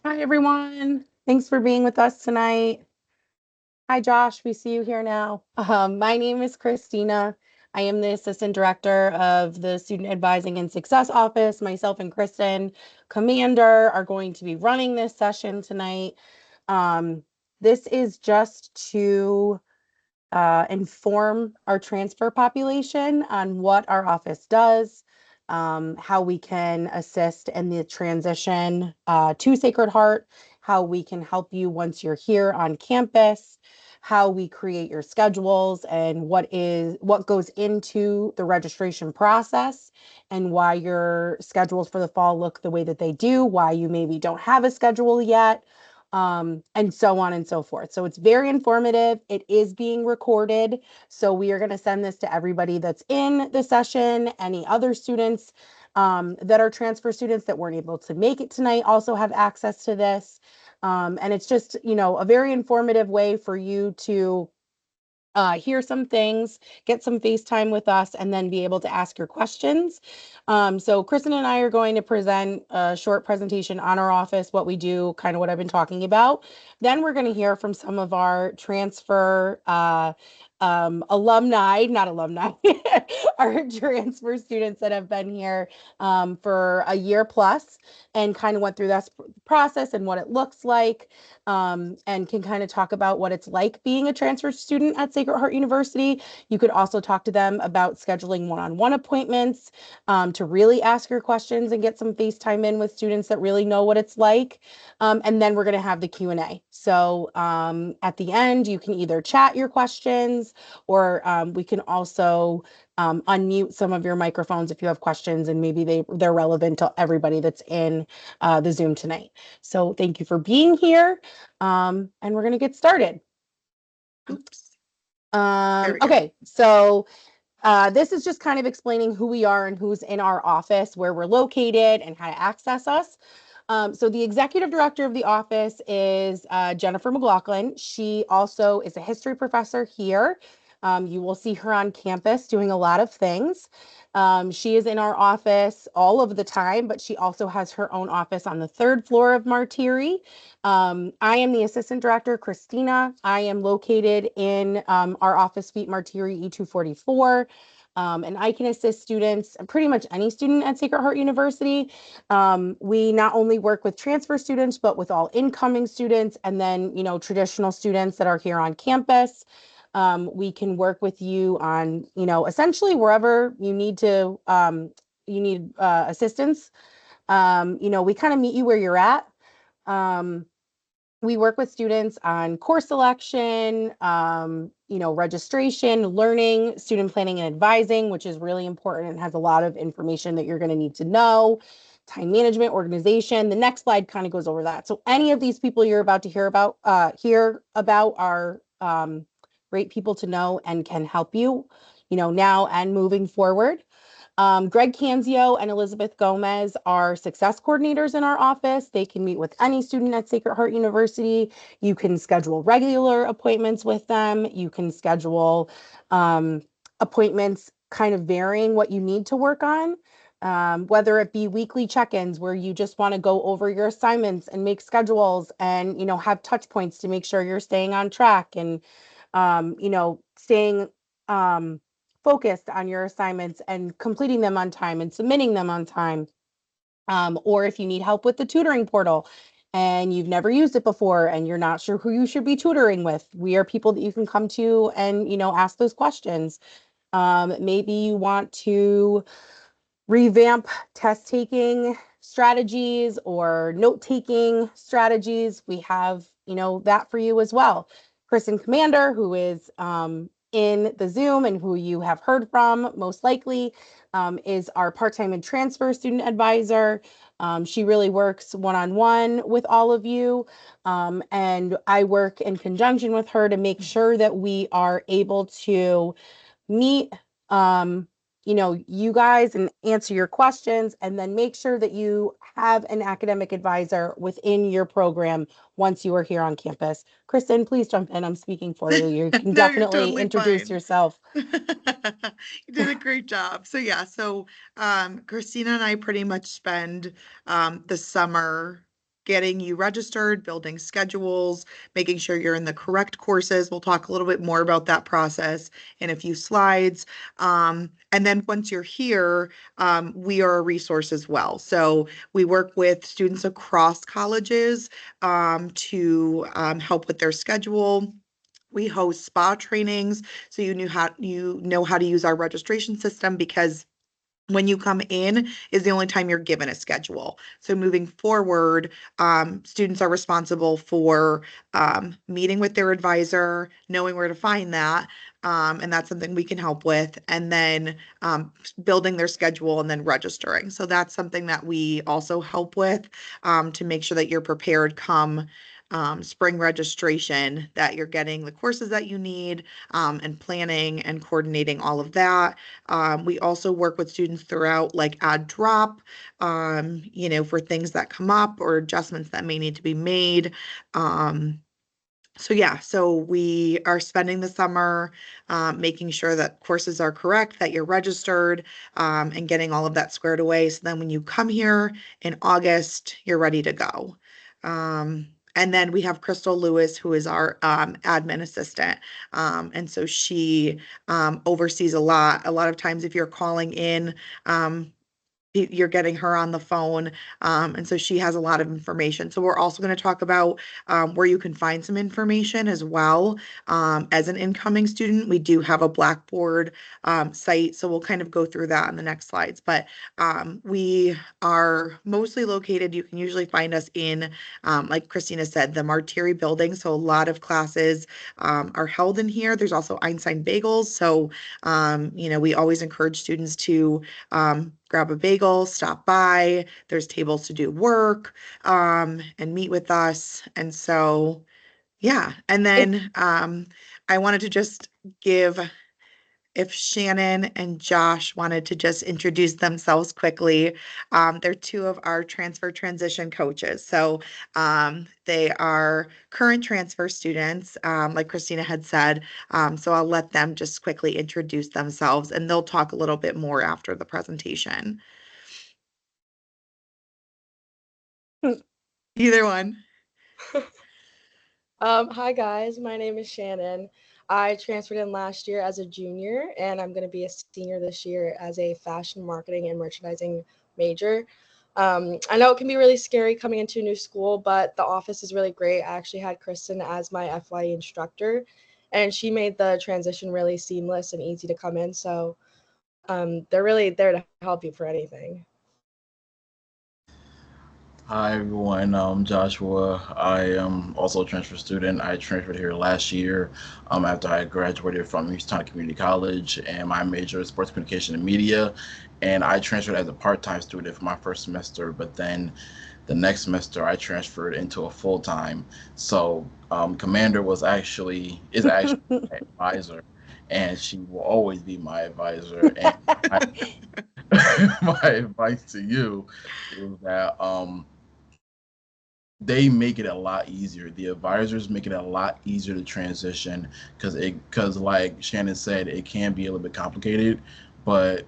Hi, everyone. Thanks for being with us tonight. Hi, Josh. We see you here now. My name is Christina. I am the Assistant Director of the Student Advising and Success Office. Myself and Kristen, Commander, are going to be running this session tonight. Um, this is just to inform our transfer population on what our office does, how we can assist in the transition to Sacred Heart, how we can help you once you're here on campus, how we create your schedules, and what goes into the registration process, and why your schedules for the fall look the way that they do, why you maybe don't have a schedule yet, and so on and so forth. So it's very informative. It is being recorded. So we are going to send this to everybody that's in the session. Any other students that are transfer students that weren't able to make it tonight also have access to this. And it's just, a very informative way for you to hear some things, get some FaceTime with us, and then be able to ask your questions. So Kristen and I are going to present a short presentation on our office, what we do, kind of what I've been talking about. Then we're going to hear from some of our transfer alumni, not alumni, our transfer students that have been here for a year plus and kind of went through that process and what it looks like, and can kind of talk about what it's like being a transfer student at Sacred Heart University. You could also talk to them about scheduling one-on-one appointments, to really ask your questions and get some FaceTime in with students that really know what it's like. And then we're going to have the Q&A. So at the end, you can either chat your questions, or we can also unmute some of your microphones if you have questions and maybe they're relevant to everybody that's in the Zoom tonight. So thank you for being here. And we're going to get started. Oops. There we go. Okay, so this is just kind of explaining who we are and who's in our office, where we're located, and how to access us. So the executive director of the office is Jennifer McLaughlin. She also is a history professor here. You will see her on campus doing a lot of things. She is in our office all of the time, but she also has her own office on the third floor of Martiri. I am the assistant director, Christina. I am located in our office suite, Martiri E244. And I can assist students, pretty much any student at Sacred Heart University. We not only work with transfer students, but with all incoming students, and then, traditional students that are here on campus. We can work with you on, essentially wherever you need assistance. We kind of meet you where you're at. Um, we work with students on course selection, registration, learning, student planning and advising, which is really important and has a lot of information that you're going to need to know. Time management, organization. The next slide kind of goes over that. So any of these people you're about to hear about are great people to know and can help you, now and moving forward. Greg Canzio and Elizabeth Gomez are success coordinators in our office. They can meet with any student at Sacred Heart University. You can schedule regular appointments with them. You can schedule appointments kind of varying what you need to work on. Whether it be weekly check-ins where you just want to go over your assignments and make schedules and, have touch points to make sure you're staying on track and, staying focused on your assignments and completing them on time and submitting them on time. Or if you need help with the tutoring portal and you've never used it before and you're not sure who you should be tutoring with, we are people that you can come to and, ask those questions. Maybe you want to revamp test taking strategies or note taking strategies. We have, that for you as well. Kristen Commander, who is in the Zoom and who you have heard from most likely, is our part-time and transfer student advisor. She really works one-on-one with all of you. And I work in conjunction with her to make sure that we are able to meet you guys and answer your questions, and then make sure that you have an academic advisor within your program once you are here on campus. Kristen, please jump in. I'm speaking for you. You can No, you're definitely totally introduce fine. yourself. You did a great job. So Christina and I pretty much spend the summer getting you registered, building schedules, making sure you're in the correct courses. We'll talk a little bit more about that process in a few slides. And then once you're here, we are a resource as well. So we work with students across colleges to help with their schedule. We host spa trainings, so you know how to use our registration system, because when you come in is the only time you're given a schedule. So moving forward, students are responsible for meeting with their advisor, knowing where to find that, and that's something we can help with, and then building their schedule and then registering. So that's something that we also help with, to make sure that you're prepared come spring registration, that you're getting the courses that you need, and planning and coordinating all of that. We also work with students throughout, like add drop, for things that come up or adjustments that may need to be made. So we are spending the summer making sure that courses are correct, that you're registered, and getting all of that squared away. So then when you come here in August, you're ready to go. And then we have Crystal Lewis, who is our admin assistant. And so she oversees a lot. A lot of times if you're calling in, you're getting her on the phone. And so she has a lot of information. So we're also going to talk about where you can find some information as well. As an incoming student, we do have a Blackboard site. So we'll kind of go through that in the next slides. But we are mostly located, you can usually find us in, like Christina said, the Martiri building. So a lot of classes are held in here. There's also Einstein Bagels. So, we always encourage students to grab a bagel, stop by. There's tables to do work, and meet with us. And so, yeah. And then I wanted to just give, if Shannon and Josh wanted to just introduce themselves quickly. They're two of our transfer transition coaches. So they are current transfer students, like Christina had said. So I'll let them just quickly introduce themselves, and they'll talk a little bit more after the presentation. Either one. Hi guys, my name is Shannon. I transferred in last year as a junior, and I'm going to be a senior this year as a fashion marketing and merchandising major. I know it can be really scary coming into a new school, but the office is really great. I actually had Kristen as my FYE instructor, and she made the transition really seamless and easy to come in. So they're really there to help you for anything. Hi everyone, I'm Joshua. I am also a transfer student. I transferred here last year after I graduated from Houston Community College, and my major is sports communication and media. And I transferred as a part-time student for my first semester, but then the next semester I transferred into a full-time. So Commander is actually my advisor, and she will always be my advisor. And my advice to you is that they make it a lot easier. The advisors make it a lot easier to transition, because like Shannon said, it can be a little bit complicated, but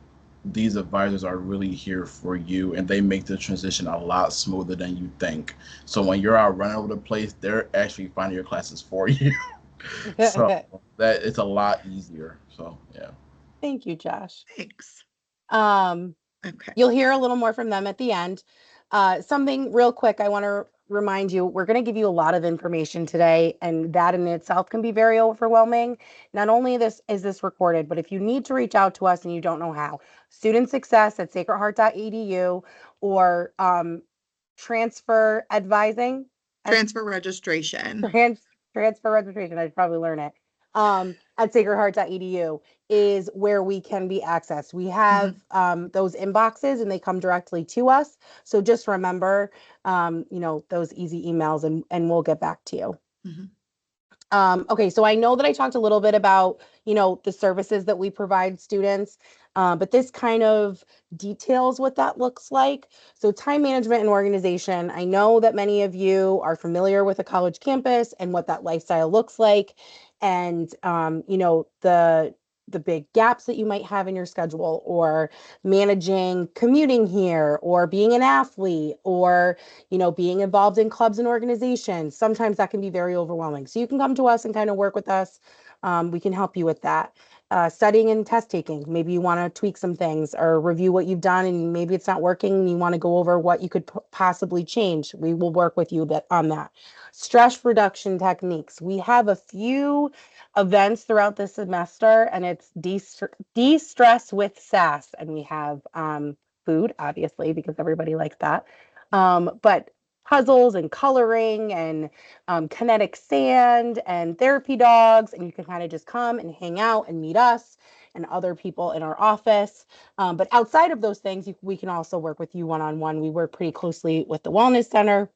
these advisors are really here for you, and they make the transition a lot smoother than you think. So when you're out running over the place, they're actually finding your classes for you. So that it's a lot easier. So yeah. Thank you, Josh. Thanks. Okay. You'll hear a little more from them at the end. Something real quick, I want to remind you, we're going to give you a lot of information today, and that in itself can be very overwhelming. Not only is this recorded, but if you need to reach out to us and you don't know how, student success at sacredheart.edu, or transfer advising. Transfer registration. Transfer registration, I'd probably learn it. At sacredheart.edu is where we can be accessed. We have those inboxes, and they come directly to us. So just remember, those easy emails, and we'll get back to you. Okay, so I know that I talked a little bit about, the services that we provide students, but this kind of details what that looks like. So time management and organization, I know that many of you are familiar with a college campus and what that lifestyle looks like. And, the the big gaps that you might have in your schedule, or managing commuting here, or being an athlete, or being involved in clubs and organizations. Sometimes that can be very overwhelming. So you can come to us and kind of work with us. We can help you with that. Studying and test taking. Maybe you want to tweak some things or review what you've done, and maybe it's not working and you want to go over what you could possibly change. We will work with you on that. Stress reduction techniques. We have a few events throughout the semester, and it's de-stress with SAS. And we have food, obviously, because everybody likes that. But puzzles and coloring and kinetic sand and therapy dogs. And you can kind of just come and hang out and meet us and other people in our office. But outside of those things, we can also work with you one-on-one. We work pretty closely with the Wellness Center,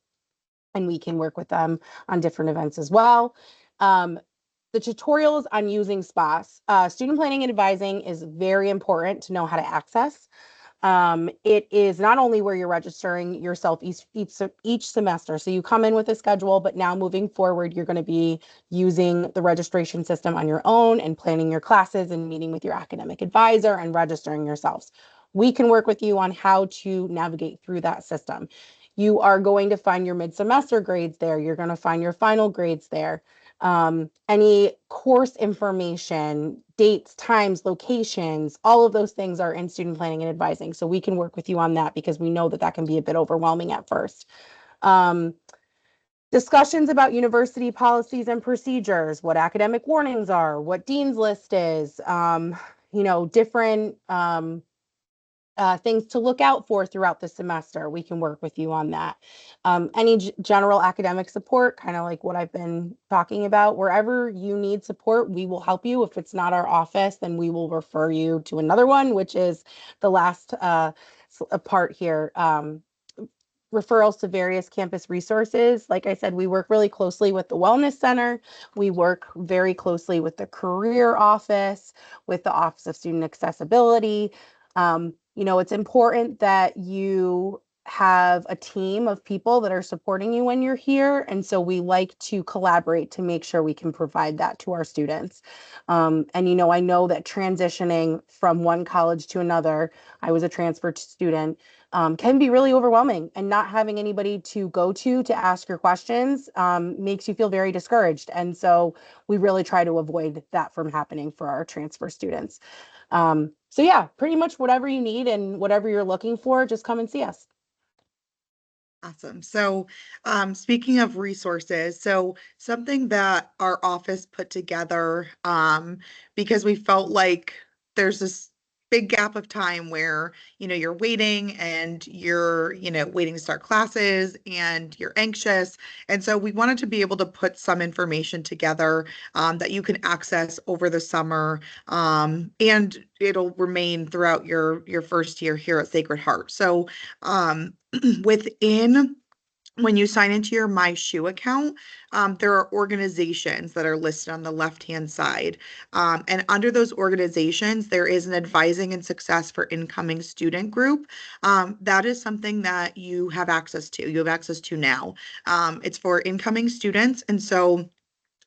and we can work with them on different events as well. The tutorials on using SPAS. Student planning and advising is very important to know how to access. It is not only where you're registering yourself each semester. So you come in with a schedule, but now moving forward, you're going to be using the registration system on your own and planning your classes and meeting with your academic advisor and registering yourselves. We can work with you on how to navigate through that system. You are going to find your mid-semester grades there. You're going to find your final grades there. Any course information, dates, times, locations, all of those things are in student planning and advising. So we can work with you on that because we know that that can be a bit overwhelming at first. Discussions about university policies and procedures, what academic warnings are, what dean's list is, different things to look out for throughout the semester. We can work with you on that. Any general academic support, kind of like what I've been talking about, wherever you need support, we will help you. If it's not our office, then we will refer you to another one, which is the last part here. Referrals to various campus resources. Like I said, we work really closely with the Wellness Center. We work very closely with the Career Office, with the Office of Student Accessibility. It's important that you have a team of people that are supporting you when you're here. And so we like to collaborate to make sure we can provide that to our students. I know that transitioning from one college to another, I was a transfer student, can be really overwhelming, and not having anybody to go to ask your questions makes you feel very discouraged. And so we really try to avoid that from happening for our transfer students. So yeah, pretty much whatever you need and whatever you're looking for, just come and see us. Awesome. So, speaking of resources, so something that our office put together, because we felt like there's this big gap of time where, you're waiting and you're, waiting to start classes and you're anxious. And so we wanted to be able to put some information together, that you can access over the summer, and it'll remain throughout your first year here at Sacred Heart. So, when you sign into your MyShoe account, there are organizations that are listed on the left-hand side. And under those organizations, there is an Advising and Success for Incoming Student group. That is something that you have access to. You have access to now. It's for incoming students. And so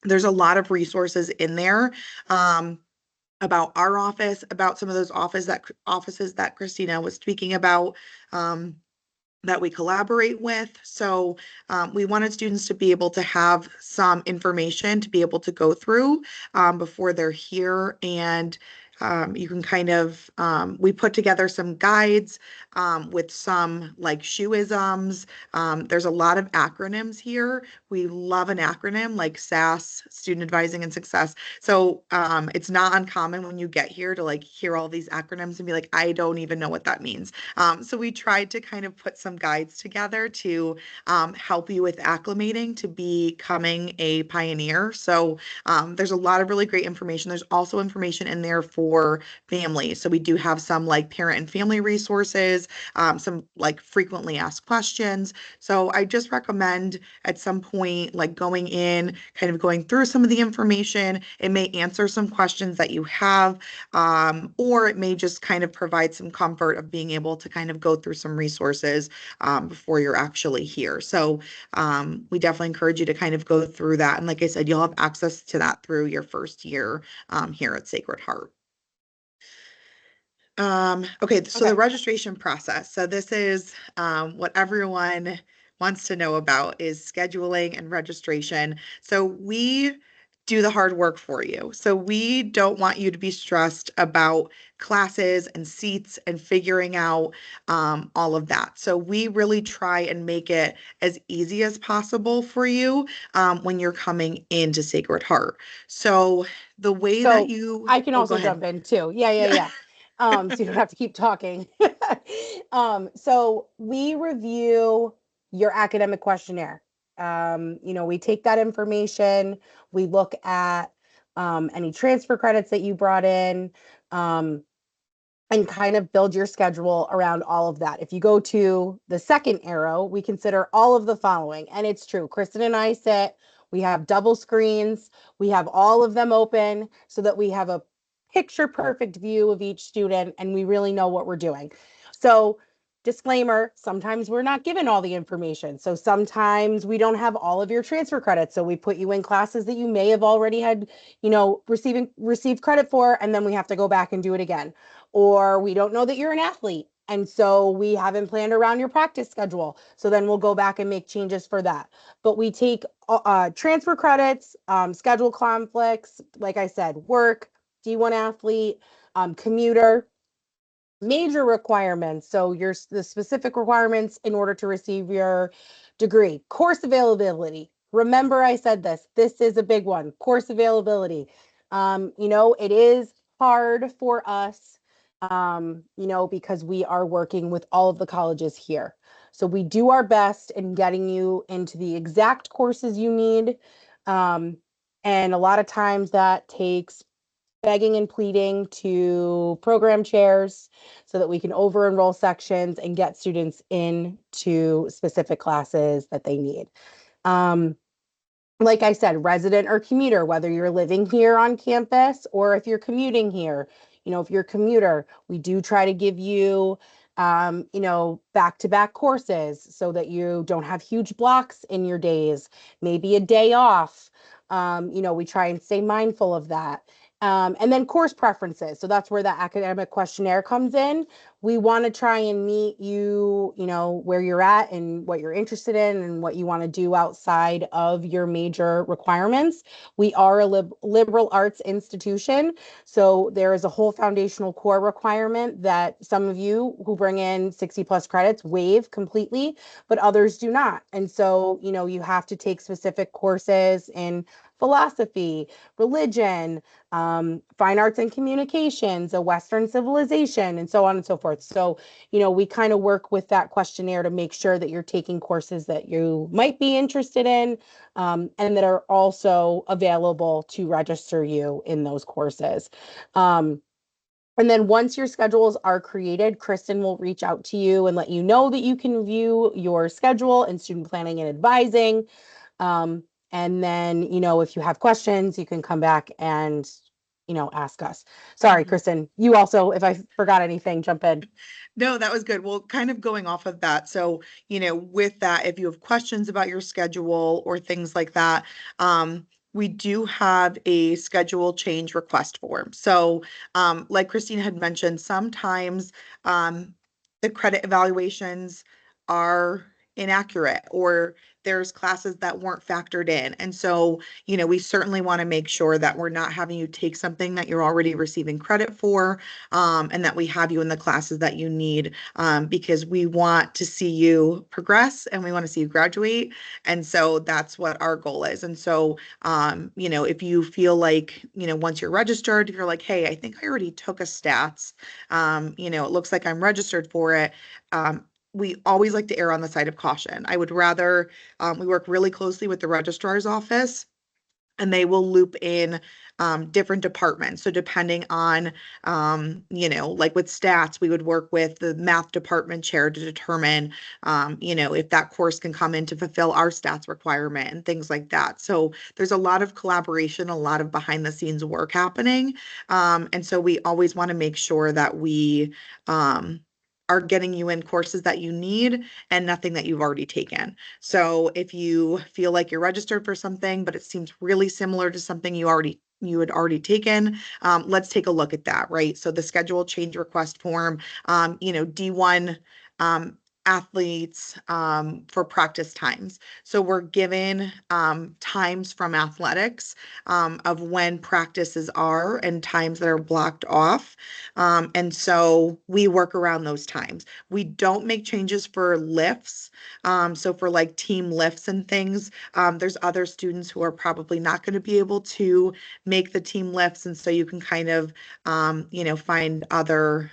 there's a lot of resources in there. About our office, about some of those offices that Christina was speaking about, that we collaborate with. So we wanted students to be able to have some information to be able to go through before they're here. And you can kind of, we put together some guides with some like shoeisms. There's a lot of acronyms here. We love an acronym like SAS, Student Advising and Success. So it's not uncommon when you get here to like hear all these acronyms and be like, I don't even know what that means. So we tried to kind of put some guides together to help you with acclimating to becoming a pioneer. So there's a lot of really great information. There's also information in there for families. So we do have some like parent and family resources, some like frequently asked questions. So I just recommend at some point, like going in, kind of going through some of the information. It may answer some questions that you have, or it may just kind of provide some comfort of being able to kind of go through some resources before you're actually here. So we definitely encourage you to kind of go through that. And like I said, you'll have access to that through your first year here at Sacred Heart. Okay, so Okay. the registration process. So this is what everyone wants to know about is scheduling and registration. So we do the hard work for you. So we don't want you to be stressed about classes and seats and figuring out all of that. So we really try and make it as easy as possible for you when you're coming into Sacred Heart. So the way that So you, I can oh, go also ahead. jump in too. Yeah, yeah, Yeah. yeah. So you don't have to keep talking. So we review your academic questionnaire. We take that information, we look at any transfer credits that you brought in, um, and kind of build your schedule around all of that. If you go to the second arrow, we consider all of the following. And it's true. Kristen and I sit, we have double screens, we have all of them open so that we have a picture perfect view of each student and we really know what we're doing. So, disclaimer, sometimes we're not given all the information. So sometimes we don't have all of your transfer credits. So we put you in classes that you may have already had, received credit for, and then we have to go back and do it again. Or we don't know that you're an athlete. And so we haven't planned around your practice schedule. So then we'll go back and make changes for that. But we take transfer credits, schedule conflicts, like I said, work, D1 athlete, commuter, major requirements. So the specific requirements in order to receive your degree, course availability. Remember, I said this. This is a big one. Course availability. It is hard for us, because we are working with all of the colleges here. So we do our best in getting you into the exact courses you need. And a lot of times that takes begging and pleading to program chairs so that we can over enroll sections and get students into specific classes that they need. Um, like I said, resident or commuter, whether you're living here on campus or if you're commuting here, if you're a commuter, we do try to give you, back-to-back courses so that you don't have huge blocks in your days, maybe a day off. We try and stay mindful of that. And then course preferences. So that's where the academic questionnaire comes in. We want to try and meet you, where you're at and what you're interested in and what you want to do outside of your major requirements. We are a liberal arts institution. So there is a whole foundational core requirement that some of you who bring in 60 plus credits waive completely, but others do not. And so, you have to take specific courses in philosophy, religion, fine arts and communications, a Western civilization, and so on and so forth. So, we kind of work with that questionnaire to make sure that you're taking courses that you might be interested in, and that are also available to register you in those courses. And then once your schedules are created, Kristen will reach out to you and let you know that you can view your schedule in student planning and advising. And then, if you have questions, you can come back and, ask us. Sorry, Mhm. Kristen, you also, if I forgot anything, jump in. No, that was good. Well, kind of going off of that. So, with that, if you have questions about your schedule or things like that, we do have a schedule change request form. So, like Christine had mentioned, sometimes the credit evaluations are inaccurate or there's classes that weren't factored in. And so, we certainly want to make sure that we're not having you take something that you're already receiving credit for, and that we have you in the classes that you need, because we want to see you progress and we want to see you graduate. And so that's what our goal is. And so, if you feel like, once you're registered, if you're like, hey, I think I already took a stats, it looks like I'm registered for it. We always like to err on the side of caution. I would rather, we work really closely with the registrar's office and they will loop in different departments. So depending on, like with stats, we would work with the math department chair to determine, if that course can come in to fulfill our stats requirement and things like that. So there's a lot of collaboration, a lot of behind the scenes work happening. And so we always want to make sure that we are getting you in courses that you need and nothing that you've already taken. So if you feel like you're registered for something, but it seems really similar to something you already you had already taken, let's take a look at that, right? So the schedule change request form, D1 athletes for practice times. So we're given times from athletics of when practices are and times that are blocked off. And so we work around those times. We don't make changes for lifts. So for like team lifts and things, there's other students who are probably not going to be able to make the team lifts. And so you can kind of, find other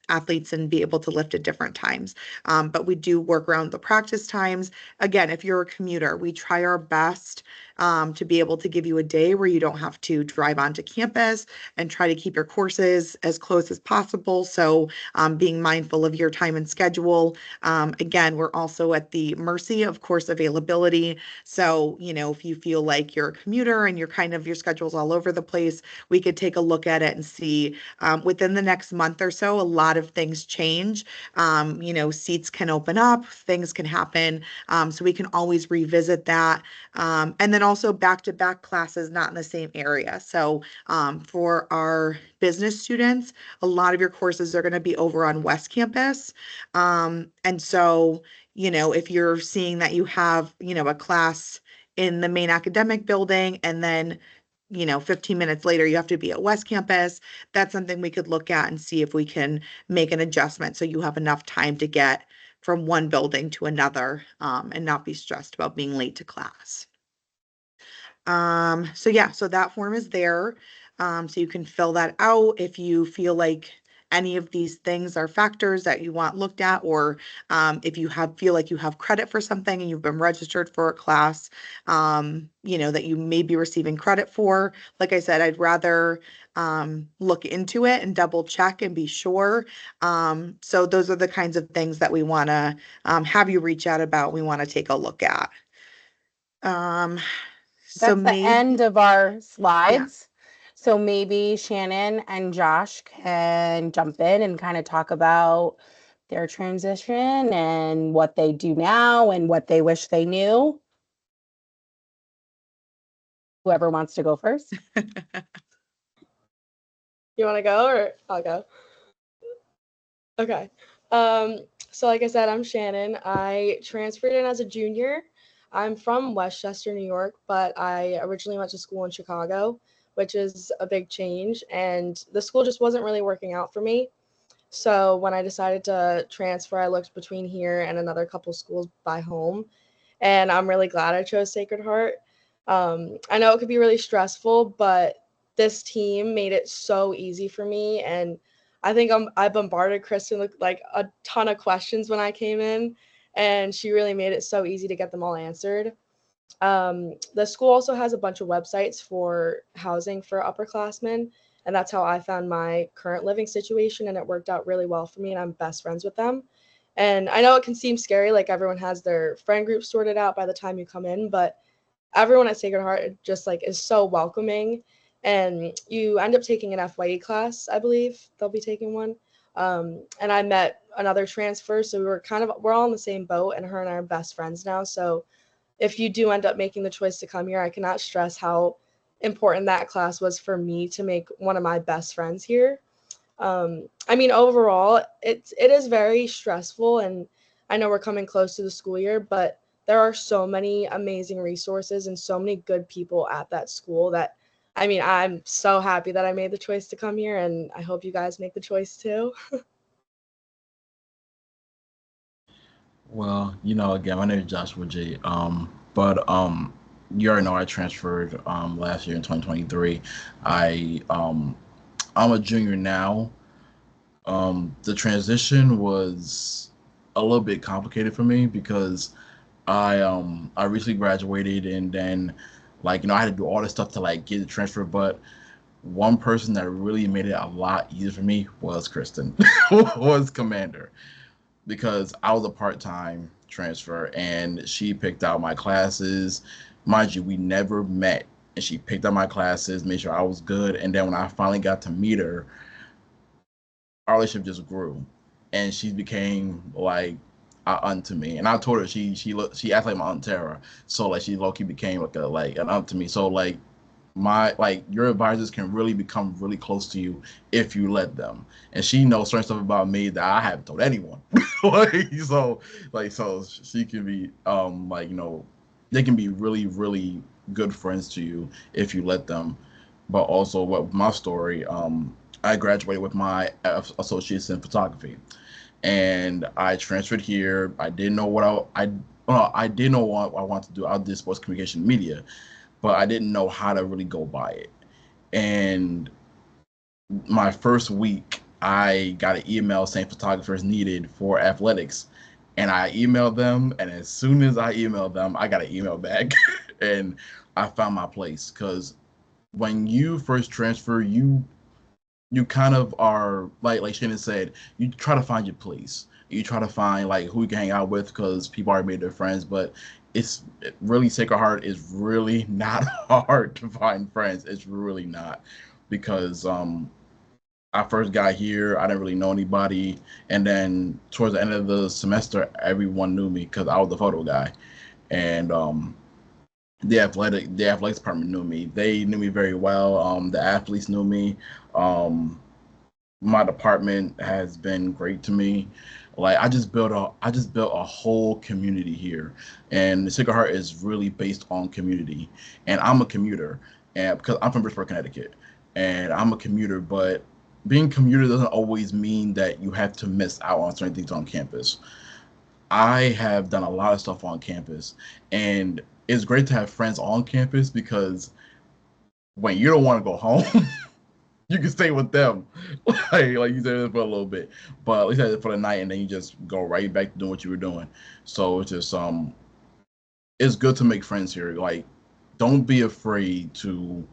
athletes and be able to lift at different times. But we do work around the practice times. Again, if you're a commuter, we try our best to be able to give you a day where you don't have to drive onto campus and try to keep your courses as close as possible. So being mindful of your time and schedule. Again, we're also at the mercy of course availability. So, if you feel like you're a commuter and your schedule's all over the place, we could take a look at it and see within the next month or so, a lot of things change. Seats can open up, things can happen. So we can always revisit that. And then also back-to-back classes not in the same area. So for our business students, a lot of your courses are going to be over on West Campus. And so, if you're seeing that you have, a class in the main academic building and then 15 minutes later, you have to be at West Campus. That's something we could look at and see if we can make an adjustment so you have enough time to get from one building to another and not be stressed about being late to class. So that form is there. So you can fill that out if you feel like any of these things are factors that you want looked at, or if you feel like you have credit for something and you've been registered for a class, that you may be receiving credit for. Like I said, I'd rather look into it and double check and be sure. So those are the kinds of things that we want to have you reach out about. We want to take a look at. So That's the maybe, end of our slides. So maybe Shannon and Josh can jump in and kind of talk about their transition and what they do now and what they wish they knew. Whoever wants to go first. You want to go or I'll go? Okay. So like I said, I'm Shannon. I transferred in as a junior. I'm from Westchester, New York, but I originally went to school in Chicago, which is a big change. And the school just wasn't really working out for me. So when I decided to transfer, I looked between here and another couple schools by home. And I'm really glad I chose Sacred Heart. I know it could be really stressful, but this team made it so easy for me. And I think I bombarded Kristen with like a ton of questions when I came in, and she really made it so easy to get them all answered. The school also has a bunch of websites for housing for upperclassmen, and that's how I found my current living situation, and it worked out really well for me, and I'm best friends with them. And I know it can seem scary, like everyone has their friend group sorted out by the time you come in, but everyone at Sacred Heart just like is so welcoming. And you end up taking an FYE class, I believe they'll be taking one. And I met another transfer, so we're all in the same boat, and her and I are best friends now. So if you do end up making the choice to come here, I cannot stress how important that class was for me to make one of my best friends here. Overall, it is very stressful, and I know we're coming close to the school year, but there are so many amazing resources and so many good people at that school that, I'm so happy that I made the choice to come here, and I hope you guys make the choice too. Well, again, my name is Joshua J. But you already know I transferred last year in 2023. I'm a junior now. The transition was a little bit complicated for me because I recently graduated, and then I had to do all this stuff to get the transfer. But one person that really made it a lot easier for me was Kristen, was Commander, because I was a part-time transfer and she picked out my classes. Mind you, we never met, and she picked out my classes, made sure I was good. And then when I finally got to meet her, our relationship just grew, and she became like an aunt to me. And I told her she acts like my aunt Tara, so she low key became an aunt to me. So your advisors can really become really close to you if you let them. And she knows certain stuff about me that I haven't told anyone. So she can be they can be really, really good friends to you if you let them. But also, what my story, I graduated with my associates in photography, and I transferred here. I didn't know what I didn't know what I wanted to do. I did sports communication media, but I didn't know how to really go by it. And my first week, I got an email saying photographers needed for athletics. And I emailed them, and as soon as I emailed them, I got an email back, and I found my place. Because when you first transfer, you kind of are like Shannon said, you try to find your place. You try to find like who you can hang out with because people already made their friends. But it's really Sacred Heart is really not hard to find friends. It's really not because I first got here, I didn't really know anybody, and then towards the end of the semester, everyone knew me because I was the photo guy, and the athletics department knew me. They knew me very well. The athletes knew me. My department has been great to me. Like I just built a whole community here, and the Sacred Heart is really based on community. And I'm a commuter, and because I'm from Bridgeport, Connecticut, and I'm a commuter, but being commuter doesn't always mean that you have to miss out on certain things on campus. I have done a lot of stuff on campus, and it's great to have friends on campus because when you don't want to go home, you can stay with them. like you stay there for a little bit, but at least for the night, and then you just go right back to doing what you were doing. So it's just it's good to make friends here. Like, don't be afraid to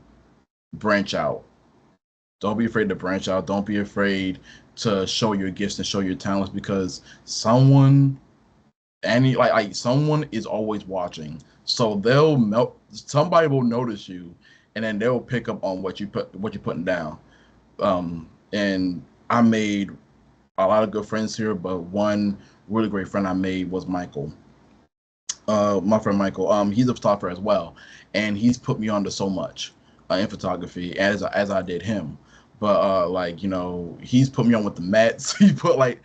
branch out. Don't be afraid to branch out. Don't be afraid to show your gifts and show your talents because someone is always watching. So somebody will notice you, and then they'll pick up on what you're putting down. And I made a lot of good friends here, but one really great friend I made was Michael. My friend Michael. He's a photographer as well, and he's put me onto so much in photography as I did him. But he's put me on with the Mets. He put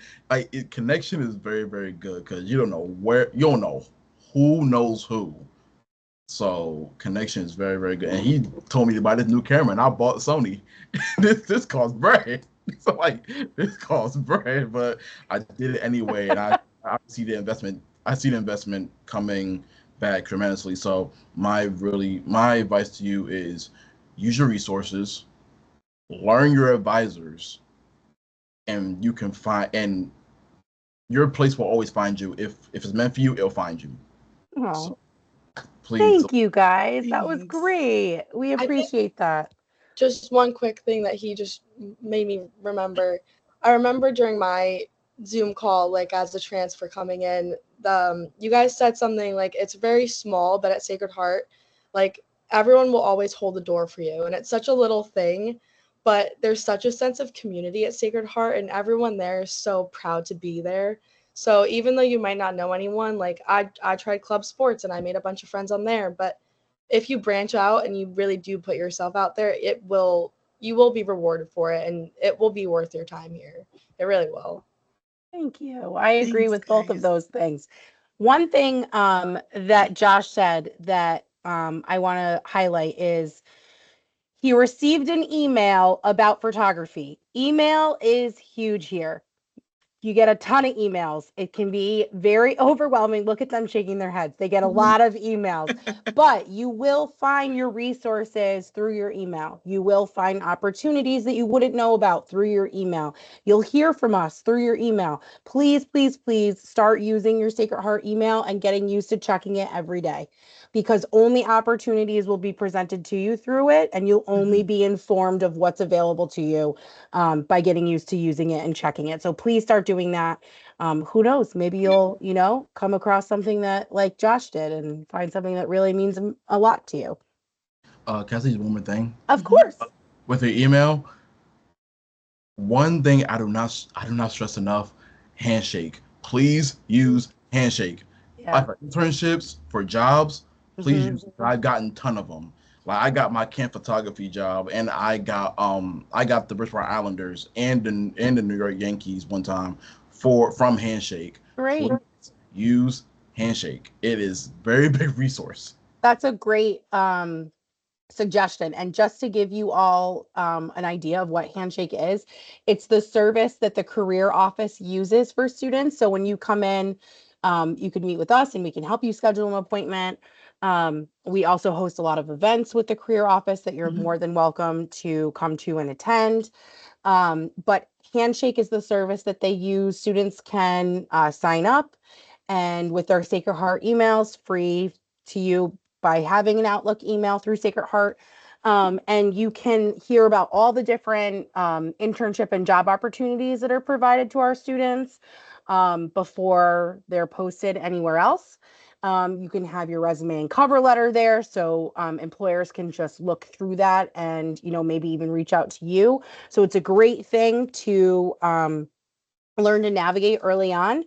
connection is very, very good because you don't know who knows who. So connection is very, very good. And he told me to buy this new camera, and I bought Sony. this costs bread. So this costs bread, but I did it anyway, and I see the investment. I see the investment coming back tremendously. So my advice to you is use your resources, learn your advisors, and you can find and your place will always find you. If it's meant for you, it'll find you. Oh, so, please. Thank you guys. That was Thanks. great. We appreciate that. Just one quick thing that he just made me remember. I remember during my Zoom call, like as the transfer coming in, you guys said something like it's very small, but at Sacred Heart, like everyone will always hold the door for you. And it's such a little thing, but there's such a sense of community at Sacred Heart, and everyone there is so proud to be there. So even though you might not know anyone, like I tried club sports and I made a bunch of friends on there, but if you branch out and you really do put yourself out there, you will be rewarded for it, and it will be worth your time here. It really will. Thank you. I agree Thanks, with both of guys. those things. One thing that Josh said that I want to highlight is he received an email about photography. Email is huge here. You get a ton of emails. It can be very overwhelming. Look at them shaking their heads. They get a lot of emails, but you will find your resources through your email. You will find opportunities that you wouldn't know about through your email. You'll hear from us through your email. Please, please, please start using your Sacred Heart email and getting used to checking it every day, because only opportunities will be presented to you through it, and you'll only be informed of what's available to you by getting used to using it and checking it. So please start doing that. Who knows? Maybe you'll, come across something that like Josh did and find something that really means a lot to you. Can I say one more thing? Of course. With your email, one thing I do not stress enough: handshake. Please use handshake. Yeah. For internships, for jobs, please use it. I've gotten a ton of them. Like I got my camp photography job, and I got the Bridgeport Islanders and the New York Yankees one time from Handshake. Great. Please use Handshake. It is very big resource. That's a great suggestion. And just to give you all an idea of what Handshake is, it's the service that the career office uses for students. So when you come in, you can meet with us and we can help you schedule an appointment. We also host a lot of events with the career office that you're more than welcome to come to and attend. But Handshake is the service that they use. Students can sign up, and with their Sacred Heart emails, free to you by having an Outlook email through Sacred Heart. And you can hear about all the different internship and job opportunities that are provided to our students before they're posted anywhere else. You can have your resume and cover letter there, so employers can just look through that and, you know, maybe even reach out to you. So it's a great thing to learn to navigate early on,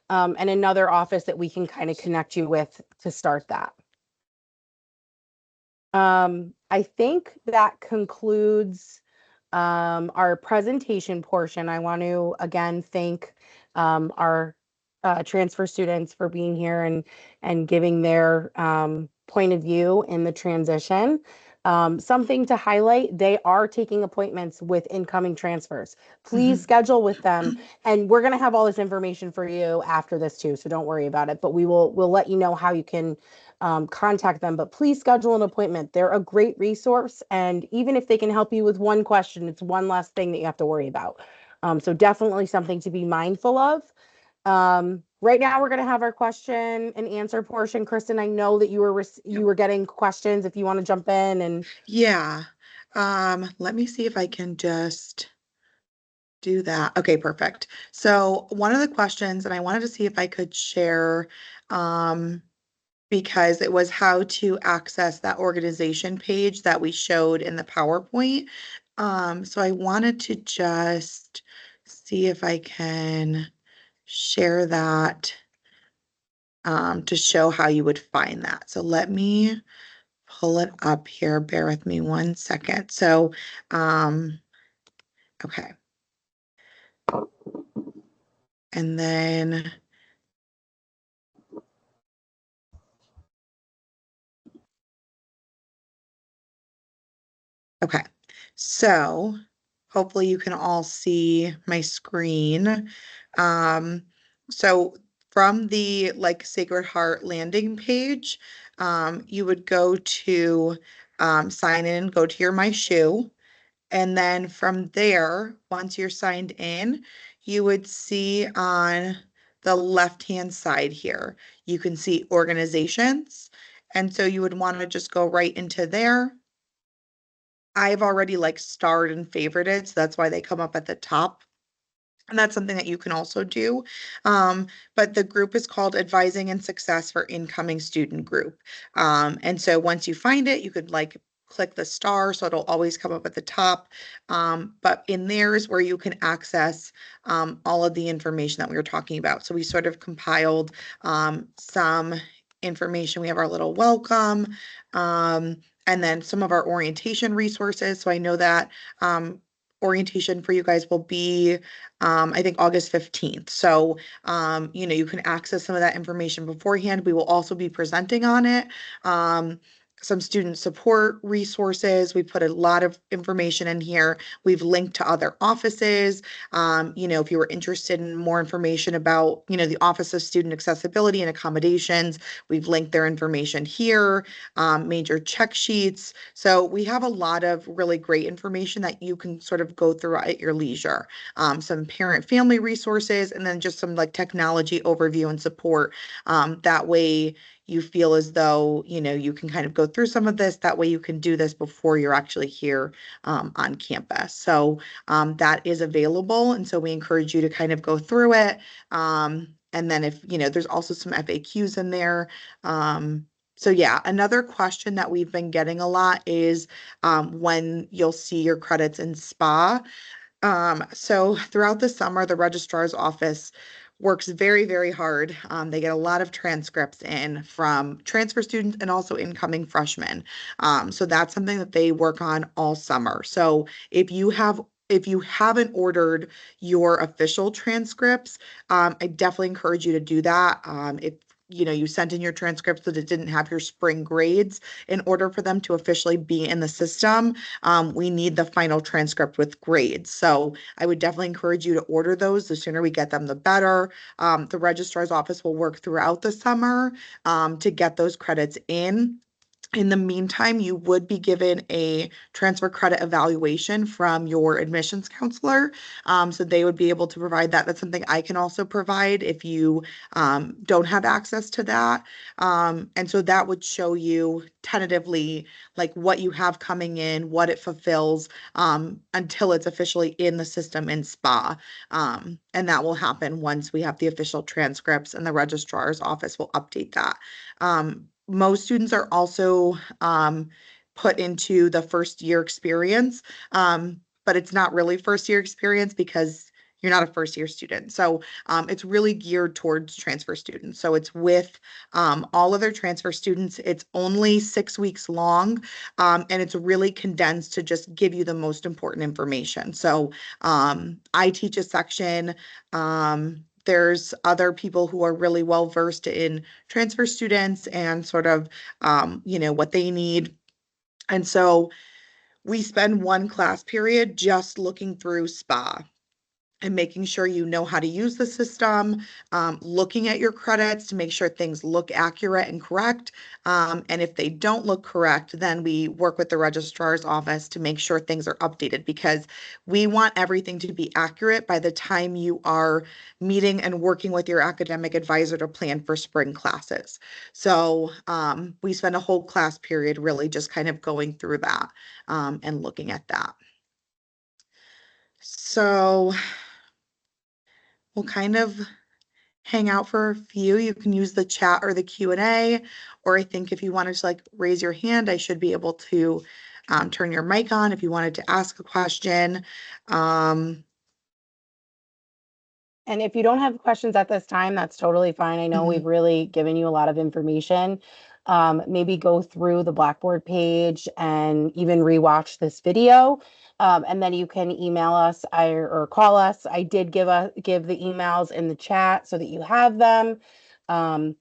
and another office that we can kind of connect you with to start that. I think that concludes our presentation portion. I want to again thank our transfer students for being here and giving their point of view in the transition. Something to highlight, they are taking appointments with incoming transfers. Please schedule with them. And we're going to have all this information for you after this too, so don't worry about it. But we'll let you know how you can contact them. But please schedule an appointment. They're a great resource. And even if they can help you with one question, it's one less thing that you have to worry about. So definitely something to be mindful of. Right now we're going to have our question and answer portion. Kristen, I know that you were getting questions. If you want to jump in and Yeah. Let me see if I can just do that. Okay, perfect. So one of the questions, and I wanted to see if I could share, because it was how to access that organization page that we showed in the PowerPoint. So I wanted to just see if I can share that to show how you would find that. So let me pull it up here. Bear with me 1 second. So, okay. And then okay, so hopefully you can all see my screen. So from the Sacred Heart landing page, you would go to sign in, go to your My Shoe. And then from there, once you're signed in, you would see on the left-hand side here, you can see organizations. And so you would want to just go right into there. I've already starred and favorited, so that's why they come up at the top. And that's something that you can also do. But the group is called Advising and Success for Incoming Student Group. And so once you find it, you could click the star, so it'll always come up at the top. But in there is where you can access all of the information that we were talking about. So we sort of compiled some information. We have our little welcome, and then some of our orientation resources. So I know that orientation for you guys will be I think August 15th. So you can access some of that information beforehand. We will also be presenting on it. Some student support resources. We put a lot of information in here. We've linked to other offices. If you were interested in more information about, the Office of Student Accessibility and Accommodations, we've linked their information here, major check sheets. So we have a lot of really great information that you can sort of go through at your leisure. Some parent family resources, and then just some technology overview and support. That way you feel as though, you can kind of go through some of this. That way you can do this before you're actually here on campus. So that is available. And so we encourage you to kind of go through it. And then if, there's also some FAQs in there. So yeah, another question that we've been getting a lot is when you'll see your credits in SPA. So throughout the summer, the registrar's office works very, very hard. They get a lot of transcripts in from transfer students and also incoming freshmen. So that's something that they work on all summer. So if you haven't ordered your official transcripts, I definitely encourage you to do that. If you sent in your transcripts that it didn't have your spring grades, in order for them to officially be in the system, we need the final transcript with grades. So I would definitely encourage you to order those. The sooner we get them, the better. The registrar's office will work throughout the summer to get those credits in. In the meantime, you would be given a transfer credit evaluation from your admissions counselor. So they would be able to provide that. That's something I can also provide if you don't have access to that. And so that would show you tentatively like what you have coming in, what it fulfills until it's officially in the system in SPA. And that will happen once we have the official transcripts, and the registrar's office will update that. Most students are also put into the first year experience, but it's not really first year experience because you're not a first year student. So it's really geared towards transfer students. So it's with all other transfer students. It's only 6 weeks long, and it's really condensed to just give you the most important information. So I teach a section. There's other people who are really well versed in transfer students and sort of, what they need. And so we spend one class period just looking through SPA and making sure you know how to use the system, looking at your credits to make sure things look accurate and correct. And if they don't look correct, then we work with the registrar's office to make sure things are updated, because we want everything to be accurate by the time you are meeting and working with your academic advisor to plan for spring classes. So we spend a whole class period really just kind of going through that and looking at that. So we'll kind of hang out for a few. You can use the chat or the Q&A, or I think if you wanted to like raise your hand, I should be able to turn your mic on if you wanted to ask a question. And if you don't have questions at this time, that's totally fine. I know we've really given you a lot of information. Maybe go through the Blackboard page and even rewatch this video. And then you can email us or call us. I did give the emails in the chat so that you have them. And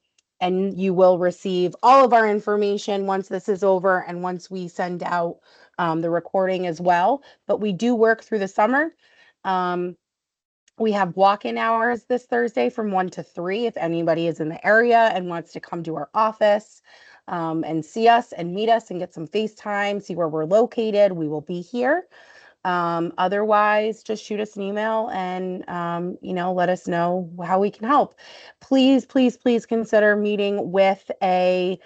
you will receive all of our information once this is over and once we send out the recording as well. But we do work through the summer. We have walk-in hours this Thursday from 1 to 3 if anybody is in the area and wants to come to our office and see us and meet us and get some FaceTime, see where we're located. We will be here. Otherwise, just shoot us an email and, let us know how we can help. Please, please, please consider meeting with a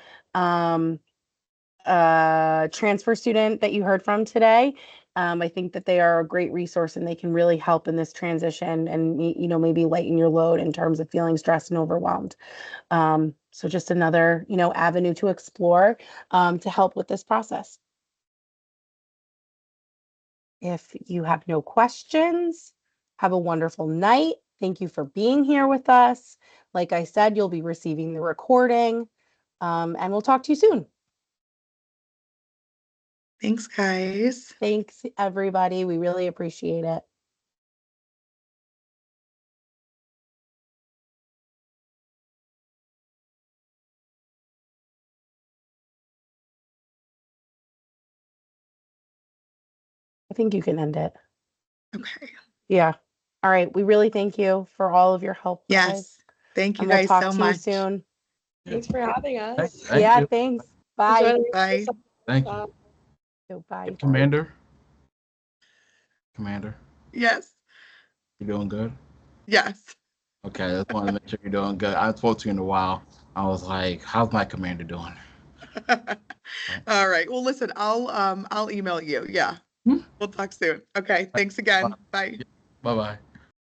transfer student that you heard from today. I think that they are a great resource and they can really help in this transition and, maybe lighten your load in terms of feeling stressed and overwhelmed. So just another, avenue to explore to help with this process. If you have no questions, have a wonderful night. Thank you for being here with us. Like I said, you'll be receiving the recording, and we'll talk to you soon. Thanks, guys. Thanks, everybody. We really appreciate it. I think you can end it. Okay. Yeah. All right. We really thank you for all of your help. Yes. Guys. Thank you And we'll guys talk so to much. you soon. Thanks for having us. Yeah, you. thanks. Bye. Enjoy the Bye. rest of the Thank summer. you. Bye. Commander, Yes. you doing good? Yes. Okay, I just want to make sure you're doing good. I haven't spoke to you in a while. I was like, how's my commander doing? All right. Well, listen, I'll email you. Yeah. Hmm? We'll talk soon. Okay. Thanks again. Bye. Bye-bye.